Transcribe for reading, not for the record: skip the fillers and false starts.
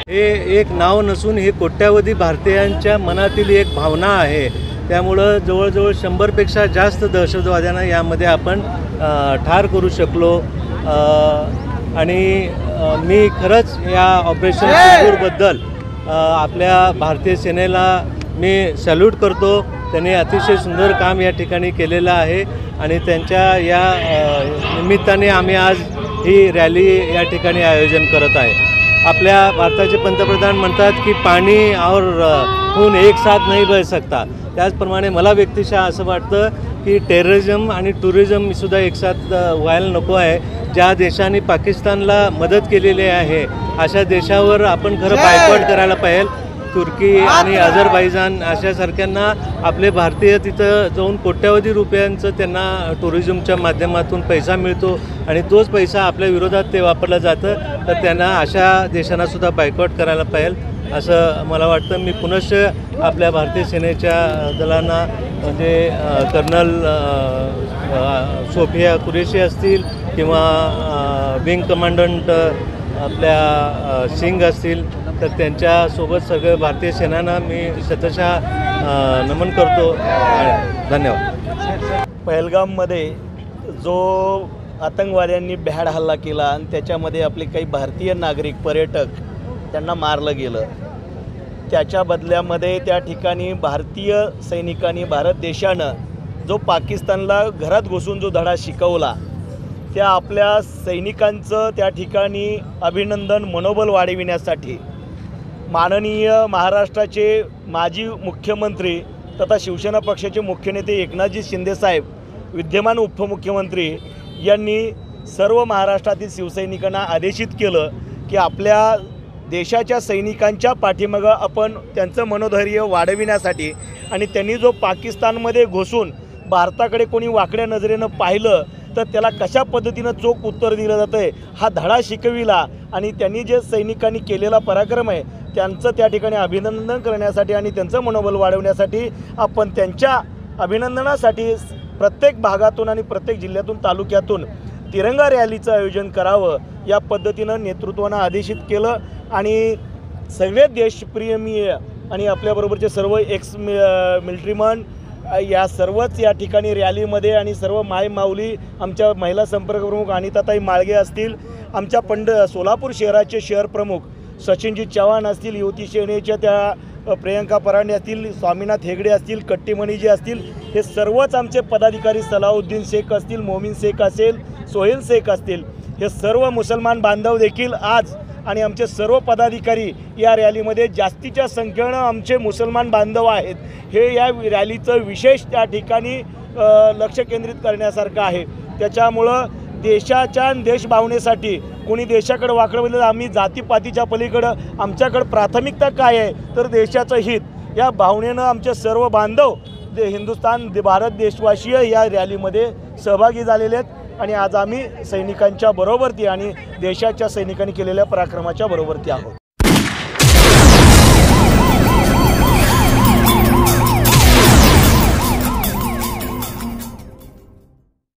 हे एक नाव नसून हे कोट्यावधी भारतीयांच्या मनातील एक भावना आहे। त्यामुळं जवळजवळ 100पेक्षा जास्त दहशतवाद्यांना यामध्ये आपण ठार करू शकलो। आणि मी खरंच या ऑपरेशन सिंदूरबद्दल आपल्या भारतीय सेनेला मी सॅल्यूट करतो। त्यांनी अतिशय सुंदर काम या ठिकाणी केलेलं आहे आणि त्यांच्या या निमित्ताने आम्ही आज ही रॅली या ठिकाणी आयोजन करत आहे। आपल्या भारताचे पंतप्रधान म्हणतात की पाणी और खून एक साथ नहीं बह सकता। त्याचप्रमाणे मला व्यक्तिशः असं वाटतं की टेररिझम आणि टुरिझमसुद्धा एक साथ व्हायला नको आहे। ज्या देशांनी पाकिस्तानला मदत केलेली आहे अशा देशावर आपण खरं बायकॉट करायला पाहिजे। तुर्की आणि अझरबैजान अशासारख्यांना आपले भारतीय तिथं जाऊन कोट्यावधी रुपयांचं त्यांना टुरिझमच्या माध्यमातून पैसा मिळतो आणि तोच पैसा आपल्या विरोधात ते वापरलं जातं। तर त्यांना अशा देशांनासुद्धा बायकॉट करायला पाहिजे असं मला वाटतं। मी पुनश्च आपल्या भारतीय सेनेच्या दलांना म्हणजे कर्नल सोफिया कुरेशी असतील किंवा विंग कमांडंट आपल्या सिंग असतील तर त्यांच्यासोबत सगळं भारतीय सेनांना मी शतशः नमन करतो। धन्यवाद। पहलगाममध्ये जो आतंकवाद्यांनी भ्याड हल्ला केला आणि त्याच्यामध्ये आपले काही भारतीय नागरिक पर्यटक त्यांना मारलं गेलं, त्याच्या बदल्यामध्ये त्या ठिकाणी भारतीय सैनिकांनी भारत देशानं जो पाकिस्तानला घरात घुसून जो धडा शिकवला त्या आपल्या सैनिकांचं त्या ठिकाणी अभिनंदन मनोबल वाढविण्यासाठी माननीय महाराष्ट्राचे माजी मुख्यमंत्री तथा शिवसेना पक्षाचे मुख्य नेते एकनाथजी शिंदेसाहेब, विद्यमान उपमुख्यमंत्री यांनी सर्व महाराष्ट्रातील शिवसैनिकांना आदेशित केलं की आपल्या देशाच्या सैनिकांच्या पाठीमागं आपण त्यांचं मनोधैर्य वाढविण्यासाठी आणि त्यांनी जो पाकिस्तानमध्ये घुसून भारताकडे कोणी वाकड्या नजरेनं पाहिलं तर त्याला कशा पद्धतीनं चोख उत्तर दिलं जातं आहे हा धडा शिकविला। आणि त्यांनी जे सैनिकांनी केलेला पराक्रम आहे त्यांचं त्या ठिकाणी अभिनंदन करण्यासाठी आणि त्यांचं मनोबल वाढवण्यासाठी आपण त्यांच्या अभिनंदनासाठी प्रत्येक भागातून आणि प्रत्येक जिल्ह्यातून तालुक्यातून तिरंगा रॅलीचं आयोजन करावं या पद्धतीनं नेतृत्वानं आदेशित केलं। आणि सगळे देशप्रेमीय आणि आपल्याबरोबरचे सर्व मिलिटरीमन या सर्वच या ठिकाणी रॅलीमध्ये आणि सर्व माऊली आमच्या महिला संपर्क प्रमुख अनिताताई माळगे असतील, आमच्या सोलापूर शहराचे शहर प्रमुख सचिनजी चव्हाण असतील, युवती सेनेच्या त्या प्रियंका परांडे असतील, स्वामीनाथ हेगडे असतील, कट्टीमणीजी असतील, हे सर्वच आमचे पदाधिकारी सलाउद्दीन शेख असतील, मोमीन शेख असेल, सोहेल शेख असतील, हे सर्व मुसलमान बांधव देखील आज आणि आमचे सर्व पदाधिकारी या रॅलीमध्ये जास्तीच्या संख्येनं आमचे मुसलमान बांधव आहेत। हे या रॅलीचं विशेष त्या ठिकाणी लक्ष केंद्रित करण्यासारखं आहे। त्याच्यामुळं देशाच्या देशभावनेसाठी कोणी देशाकडे वाकडं बघितलं, आम्ही जातीपातीच्या पलीकडं आमच्याकडं प्राथमिकता काय आहे तर देशाचं हित या भावनेनं आमचे सर्व बांधव हिंदुस्थान भारत देशवासीय या रॅलीमध्ये सहभागी झालेले आहेत। आणि आज आम्ही सैनिकांच्या बरोबरती आणि देशाच्या सैनिकांनी केलेल्या पराक्रमाच्या बरोबरती आहोत।